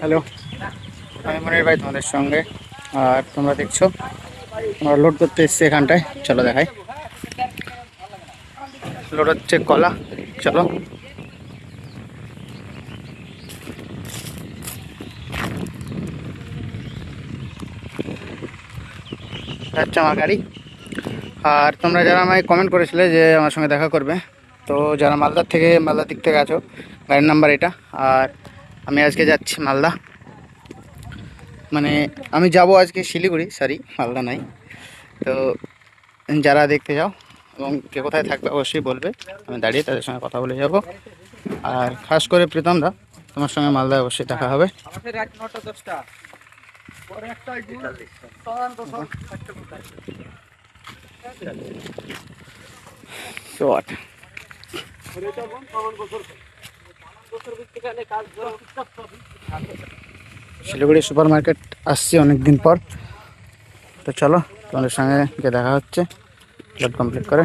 Hello, আমি মনির ভাই তোমাদের সঙ্গে। আর তোমরা দেখছো আমরা লোড করতে এসছি এখানটায়। চলো দেখাই, লোড হচ্ছে কলা। চলো, যাচ্ছে আমার গাড়ি। আর তোমরা যারা আমায় কমেন্ট করেছিলে যে আমার সঙ্গে দেখা করবে, তো যারা মালদার দিক থেকে আছো, গাড়ির নাম্বার এটা। আর আমি আজকে যাচ্ছি মালদা, মানে আমি যাব আজকে শিলিগুড়ি, সরি মালদা নাই। তো যারা দেখতে যাও এবং কে কোথায় থাকবে অবশ্যই বলবে, আমি দাঁড়িয়ে তাদের সঙ্গে কথা বলে যাব। আর খাস করে প্রীতম দা, তোমার সঙ্গে মালদায় অবশ্যই দেখা হবে। শিলিগুড়ি সুপার মার্কেট আসছি অনেকদিন পর। তো চলো তোমাদের সঙ্গে গিয়ে দেখা হচ্ছে লোড কমপ্লিট করে।